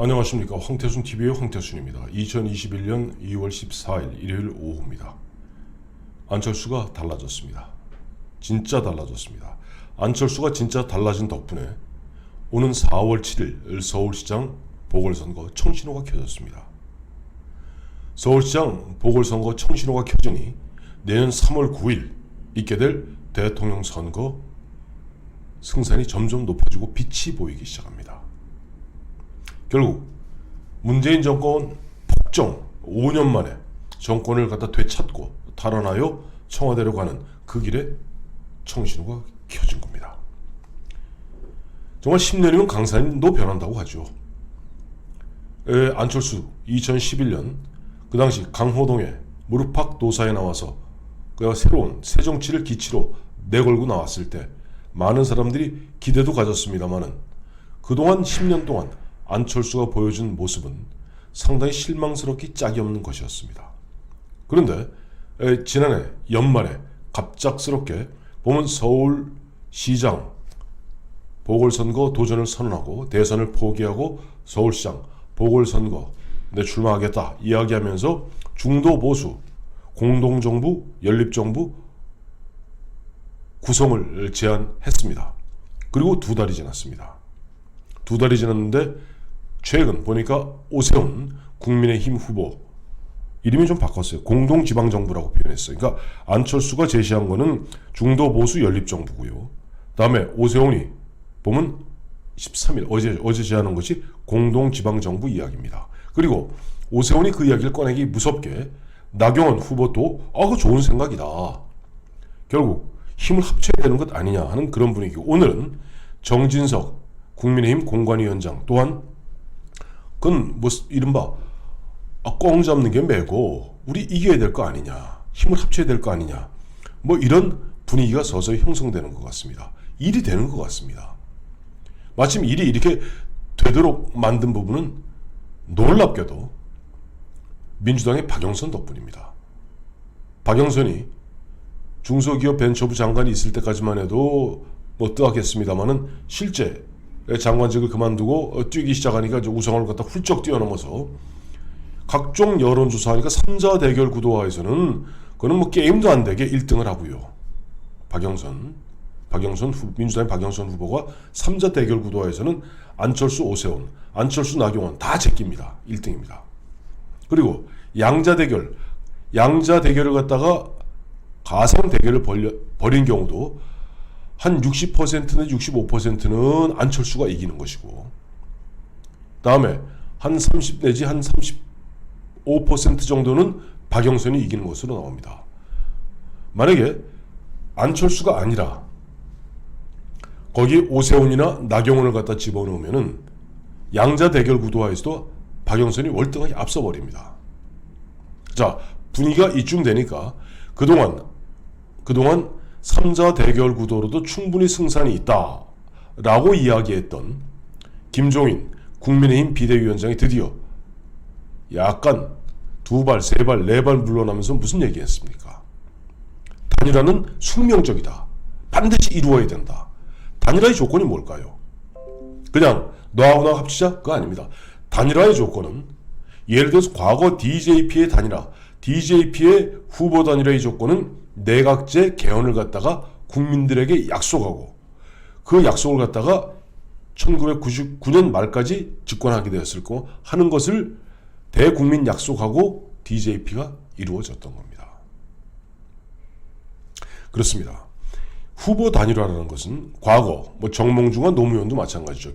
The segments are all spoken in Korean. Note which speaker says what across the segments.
Speaker 1: 안녕하십니까. 황태순TV의 황태순입니다. 2021년 2월 14일 일요일 오후입니다. 안철수가 달라졌습니다. 진짜 달라졌습니다. 안철수가 진짜 달라진 덕분에 오는 4월 7일 서울시장 보궐선거 청신호가 켜졌습니다. 서울시장 보궐선거 청신호가 켜지니 내년 3월 9일 있게 될 대통령 선거 승산이 점점 높아지고 빛이 보이기 시작합니다. 결국 문재인 정권 폭정 5년 만에 정권을 갖다 되찾고 탈환하여 청와대로 가는 그 길에 청신호가 켜진 겁니다. 정말 10년이면 강산도 변한다고 하죠. 안철수 2011년 그 당시 강호동의 무릎팍 도사에 나와서 그가 새로운 새 정치를 기치로 내걸고 나왔을 때 많은 사람들이 기대도 가졌습니다마는 그동안 10년 동안 안철수가 보여준 모습은 상당히 실망스럽기 짝이 없는 것이었습니다. 그런데 지난해 연말에 갑작스럽게 보면 서울시장 보궐선거 도전을 선언하고 대선을 포기하고 서울시장 보궐선거 출마하겠다 이야기하면서 중도 보수 공동정부 연립정부 구성을 제안했습니다. 그리고 2달이 지났습니다. 2달이 지났는데 최근 보니까 오세훈 국민의힘 후보 이름이 좀 바꿨어요. 공동지방정부라고 표현했어요. 그러니까 안철수가 제시한 거는 중도보수 연립정부고요. 다음에 오세훈이 보면 13일 어제 제안한 것이 공동지방정부 이야기입니다. 그리고 오세훈이 그 이야기를 꺼내기 무섭게 나경원 후보도 그거 좋은 생각이다. 결국 힘을 합쳐야 되는 것 아니냐 하는 그런 분위기고, 오늘은 정진석 국민의힘 공관위원장 또한 그건 이른바 꽁 잡는 게 매고 우리 이겨야 될 거 아니냐, 힘을 합쳐야 될 거 아니냐, 이런 분위기가 서서히 형성되는 것 같습니다. 일이 되는 것 같습니다. 마침 일이 이렇게 되도록 만든 부분은 놀랍게도 민주당의 박영선 덕분입니다. 박영선이 중소기업 벤처부 장관이 있을 때까지만 해도 뜨악했습니다마는 실제 장관직을 그만두고 뛰기 시작하니까 이제 우상을 갖다 훌쩍 뛰어넘어서 각종 여론조사하니까 3자 대결 구도화에서는 그거는 게임도 안 되게 1등을 하고요. 민주당의 박영선 후보가 3자 대결 구도화에서는 안철수 오세훈, 안철수 나경원 다 제낍니다. 1등입니다. 그리고 양자 대결을 갖다가 가상 대결을 벌인 경우도 한 60%는 65%는 안철수가 이기는 것이고, 다음에 한 30 내지 한 35% 정도는 박영선이 이기는 것으로 나옵니다. 만약에 안철수가 아니라 거기 오세훈이나 나경원을 갖다 집어넣으면은 양자 대결 구도화에서도 박영선이 월등하게 앞서버립니다. 자, 분위기가 이쯤 되니까 그동안 3자 대결 구도로도 충분히 승산이 있다라고 이야기했던 김종인 국민의힘 비대위원장이 드디어 약간 2발, 3발, 4발 물러나면서 무슨 얘기했습니까? 단일화는 숙명적이다. 반드시 이루어야 된다. 단일화의 조건이 뭘까요? 그냥 너하고 나하고 합치자? 그거 아닙니다. 단일화의 조건은 예를 들어서 과거 DJP의 단일화, DJP의 후보 단일화의 조건은 내각제 개헌을 갖다가 국민들에게 약속하고 그 약속을 갖다가 1999년 말까지 집권하게 되었을 거 하는 것을 대국민 약속하고 DJP가 이루어졌던 겁니다. 그렇습니다. 후보 단일화라는 것은 과거 정몽준과 노무현도 마찬가지죠.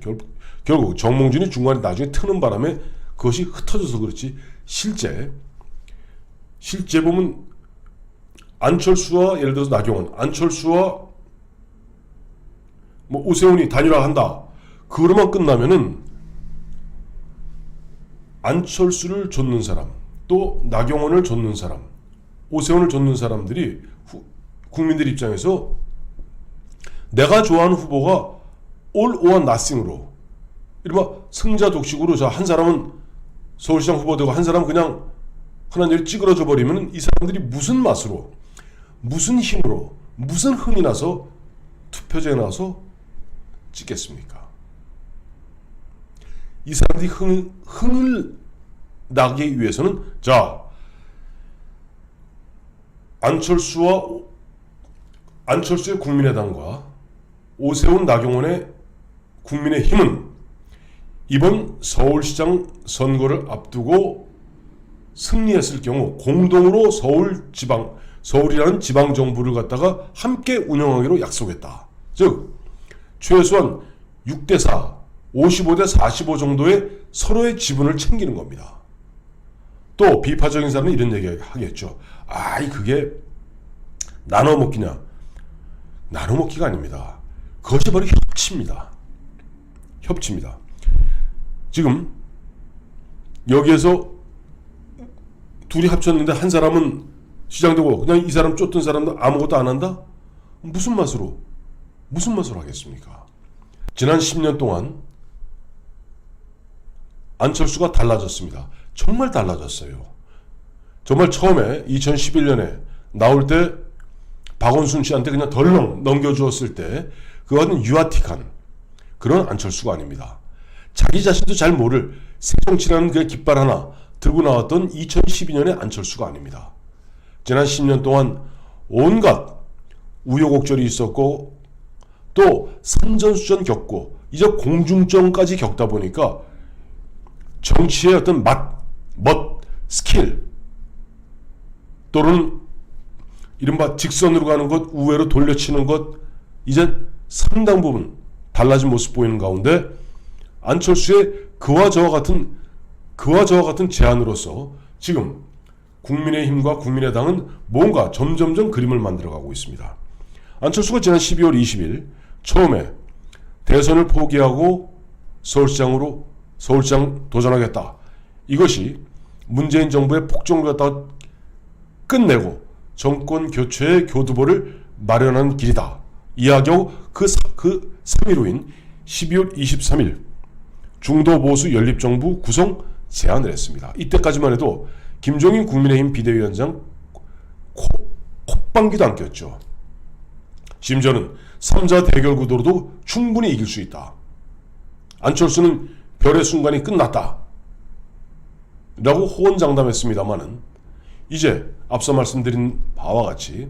Speaker 1: 결국 정몽준이 중간에 나중에 트는 바람에 그것이 흩어져서 그렇지, 실제 보면 안철수와 예를 들어서 나경원, 안철수와 오세훈이 단일화한다. 그거로만 끝나면은 안철수를 좇는 사람, 또 나경원을 좇는 사람, 오세훈을 좇는 사람들이 국민들 입장에서 내가 좋아하는 후보가 all or nothing으로 이른바 승자 독식으로 한 사람은 서울시장 후보 되고 한 사람은 그냥 하나님이 찌그러져 버리면 이 사람들이 무슨 맛으로, 무슨 힘으로, 무슨 흥이 나서 투표장에 나와서 찍겠습니까? 이 사람들이 흥을 나기 위해서는 자, 안철수의 국민의당과 오세훈 나경원의 국민의힘은 이번 서울시장 선거를 앞두고 승리했을 경우 공동으로 서울이라는 지방정부를 갖다가 함께 운영하기로 약속했다. 즉 최소한 6대4, 55대45 정도의 서로의 지분을 챙기는 겁니다. 또 비파적인 사람은 이런 얘기 하겠죠. 그게 나눠먹기냐? 나눠먹기가 아닙니다. 그것이 바로 협치입니다. 협치입니다. 지금 여기에서 둘이 합쳤는데 한 사람은 시장되고 그냥 이 사람 쫓던 사람도 아무것도 안 한다? 무슨 맛으로 하겠습니까? 지난 10년 동안 안철수가 달라졌습니다. 정말 달라졌어요. 정말 처음에 2011년에 나올 때 박원순 씨한테 그냥 덜렁 넘겨주었을 때 그거는 유아틱한 그런 안철수가 아닙니다. 자기 자신도 잘 모를 새정치라는 그 깃발 하나 들고 나왔던 2012년의 안철수가 아닙니다. 지난 10년 동안 온갖 우여곡절이 있었고 또 산전수전 겪고 이제 공중전까지 겪다 보니까 정치의 어떤 스킬 또는 이른바 직선으로 가는 것, 우회로 돌려치는 것 이제 상당 부분 달라진 모습 보이는 가운데 안철수의 그와 저와 같은 제안으로서 지금 국민의힘과 국민의당은 뭔가 점점점 그림을 만들어가고 있습니다. 안철수가 지난 12월 20일 처음에 대선을 포기하고 서울시장 도전하겠다. 이것이 문재인 정부의 폭정을 갖다가 끝내고 정권 교체의 교두보를 마련한 길이다. 이야기하고 그 3일 후인 12월 23일 중도보수 연립정부 구성 제안을 했습니다. 이때까지만 해도 김종인 국민의힘 비대위원장 콧방귀도 안 꼈죠. 심지어는 3자 대결 구도로도 충분히 이길 수 있다. 안철수는 별의 순간이 끝났다. 라고 호언장담했습니다마는 이제 앞서 말씀드린 바와 같이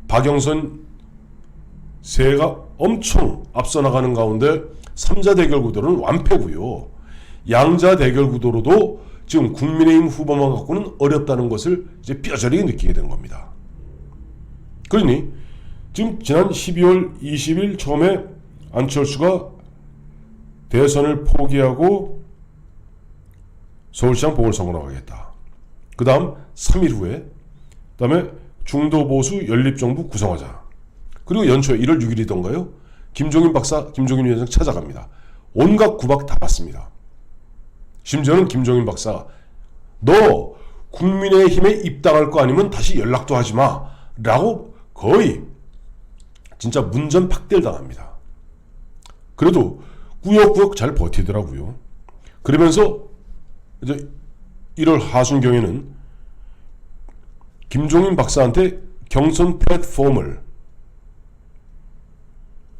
Speaker 1: 박영선 세가 엄청 앞서 나가는 가운데 3자 대결 구도는 완패고요. 양자 대결 구도로도 지금 국민의힘 후보만 갖고는 어렵다는 것을 이제 뼈저리게 느끼게 되는 겁니다. 그러니 지금 지난 12월 20일 처음에 안철수가 대선을 포기하고 서울시장 보궐선거로 가겠다. 그 다음 3일 후에 그 다음에 중도보수 연립정부 구성하자. 그리고 연초에 1월 6일이던가요? 김종인 위원장 찾아갑니다. 온갖 구박 다 받습니다. 심지어는 김종인 박사 너 국민의힘에 입당할 거 아니면 다시 연락도 하지 마 라고 거의 진짜 문전박대를 당합니다. 그래도 꾸역꾸역 잘 버티더라고요. 그러면서 이제 1월 하순경에는 김종인 박사한테 경선 플랫폼을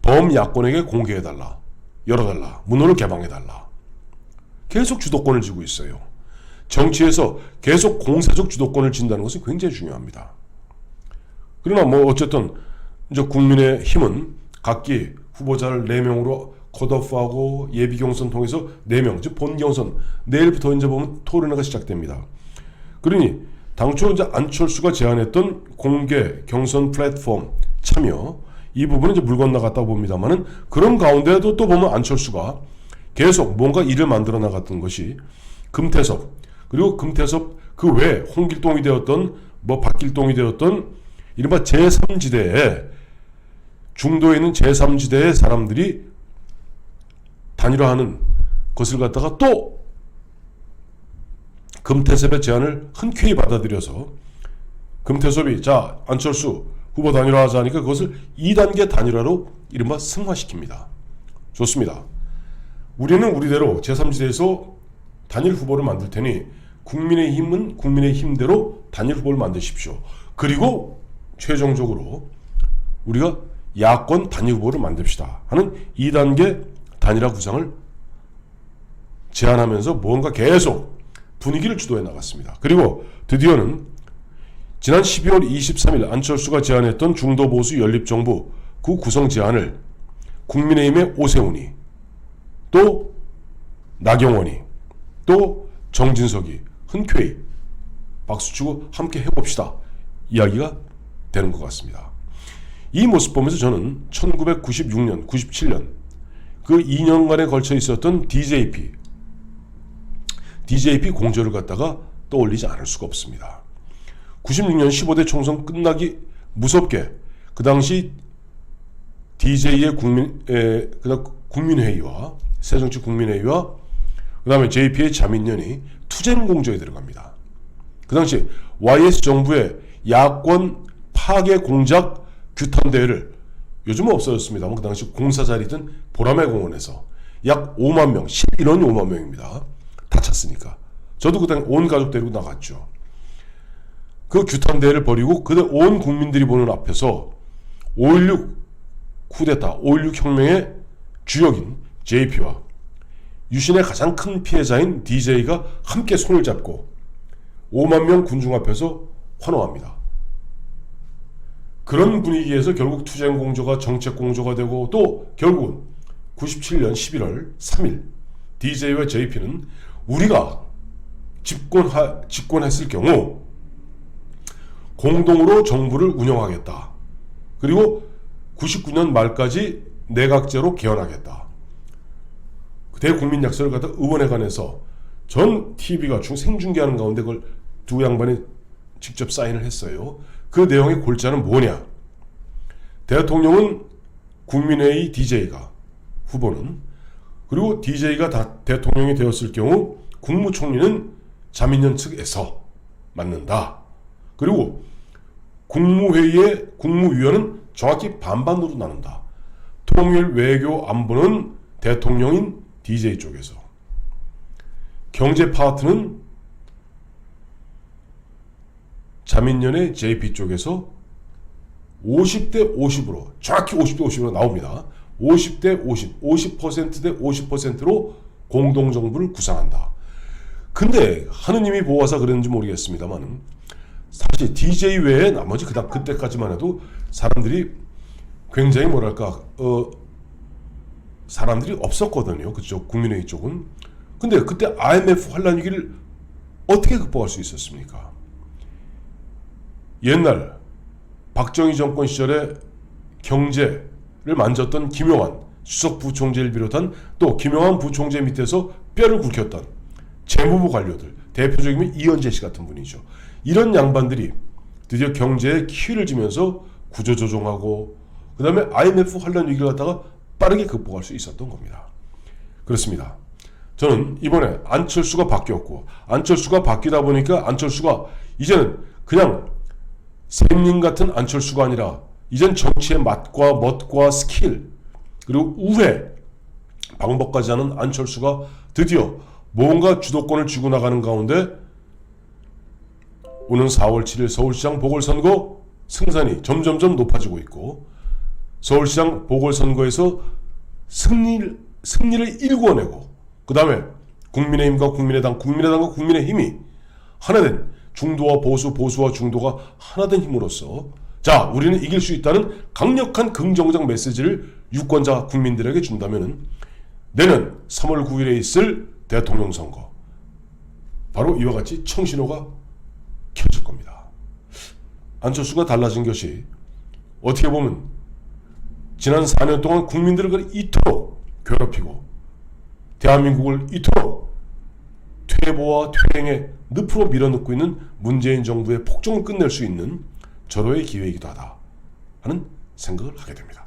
Speaker 1: 범야권에게 공개해달라, 열어달라, 문호를 개방해달라. 계속 주도권을 쥐고 있어요. 정치에서 계속 공세적 주도권을 쥔다는 것은 굉장히 중요합니다. 그러나 뭐 어쨌든 이제 국민의힘은 각기 후보자를 4명으로 컷오프하고 예비경선 통해서 4명, 즉 본경선 내일부터 이제 보면 토론회가 시작됩니다. 그러니 당초 이제 안철수가 제안했던 공개 경선 플랫폼 참여 이 부분은 이제 물 건너갔다고 봅니다만은 그런 가운데도 또 보면 안철수가 계속 뭔가 일을 만들어 나갔던 것이 금태섭 그리고 금태섭 그 외에 홍길동이 되었던 뭐 박길동이 되었던 이른바 제3지대에 중도에 있는 제3지대의 사람들이 단일화하는 것을 갖다가 또 금태섭의 제안을 흔쾌히 받아들여서 금태섭이 자 안철수 후보 단일화하자 하니까 그것을 2단계 단일화로 이른바 승화시킵니다. 좋습니다. 우리는 우리대로 제3지대에서 단일 후보를 만들 테니 국민의힘은 국민의힘대로 단일 후보를 만드십시오. 그리고 최종적으로 우리가 야권 단일 후보를 만듭시다 하는 2단계 단일화 구상을 제안하면서 뭔가 계속 분위기를 주도해 나갔습니다. 그리고 드디어는 지난 12월 23일 안철수가 제안했던 중도보수 연립정부 그 구성 제안을 국민의힘의 오세훈이, 또 나경원이, 또 정진석이 흔쾌히 박수치고 함께 해봅시다 이야기가 되는 것 같습니다. 이 모습 보면서 저는 1996년, 97년 그 2년간에 걸쳐 있었던 DJP 공조를 갖다가 떠올리지 않을 수가 없습니다. 96년 15대 총선 끝나기 무섭게 그 당시 DJ의 국민회의와 새정치국민회의와 그 다음에 JP의 자민련이 투쟁 공조에 들어갑니다. 그 당시 YS 정부의 야권 파괴 공작 규탄 대회를, 요즘은 없어졌습니다만 그 당시 공사자리던 보라매 공원에서 약 5만 명, 실인원이 5만 명입니다. 다 찼으니까. 저도 그 당시 온 가족 데리고 나갔죠. 그 규탄 대회를 벌이고 그때 온 국민들이 보는 앞에서 5.16 쿠데타, 5.16 혁명의 주역인 JP와 유신의 가장 큰 피해자인 DJ가 함께 손을 잡고 5만 명 군중 앞에서 환호합니다. 그런 분위기에서 결국 투쟁 공조가 정책 공조가 되고, 또 결국은 97년 11월 3일 DJ와 JP는 우리가 집권했을 경우 공동으로 정부를 운영하겠다. 그리고 99년 말까지 내각제로 개헌하겠다. 대국민 약속을 갖다 의원회관에서 전 TV가 생중계하는 가운데 그걸 두 양반이 직접 사인을 했어요. 그 내용의 골자는 뭐냐? 대통령은 국민회의 DJ가 후보는, 그리고 DJ가 다 대통령이 되었을 경우 국무총리는 자민련 측에서 맡는다. 그리고 국무회의의 국무위원은 정확히 반반으로 나눈다. 통일, 외교, 안보는 대통령인 DJ 쪽에서, 경제 파트는 자민련의 JP 쪽에서 50대 50으로, 정확히 50대 50으로 나옵니다. 50대 50, 50% 대 50%로 공동정부를 구상한다. 근데 하느님이 보아서 그랬는지 모르겠습니다만 사실 DJ 외에 나머지 그때까지만 해도 사람들이 굉장히 뭐랄까 사람들이 없었거든요. 그쪽 국민회의 쪽은. 근데 그때 IMF 환란 위기를 어떻게 극복할 수 있었습니까? 옛날 박정희 정권 시절에 경제를 만졌던 김용환 수석 부총재를 비롯한 또 김용환 부총재 밑에서 뼈를 굵혔던 재무부 관료들, 대표적이면 이현재 씨 같은 분이죠. 이런 양반들이 드디어 경제에 키를 지면서 구조조정하고 그 다음에 IMF 환란 위기를 갖다가 빠르게 극복할 수 있었던 겁니다. 그렇습니다. 저는 이번에 안철수가 바뀌었고, 안철수가 바뀌다 보니까 안철수가 이제는 그냥 샘님 같은 안철수가 아니라 이젠 정치의 맛과 멋과 스킬 그리고 우회 방법까지 하는 안철수가 드디어 뭔가 주도권을 쥐고 나가는 가운데 오는 4월 7일 서울시장 보궐선거 승산이 점점점 높아지고 있고, 서울시장 보궐선거에서 승리를 일궈내고 그 다음에 국민의힘과 국민의당과 국민의힘이 하나된 중도와 보수, 보수와 중도가 하나된 힘으로써 자 우리는 이길 수 있다는 강력한 긍정적 메시지를 유권자 국민들에게 준다면 내년 3월 9일에 있을 대통령 선거 바로 이와 같이 청신호가 켜질 겁니다. 안철수가 달라진 것이 어떻게 보면 지난 4년 동안 국민들을 이토록 괴롭히고 대한민국을 이토록 퇴보와 퇴행의 늪으로 밀어넣고 있는 문재인 정부의 폭정을 끝낼 수 있는 절호의 기회이기도 하다 하는 생각을 하게 됩니다.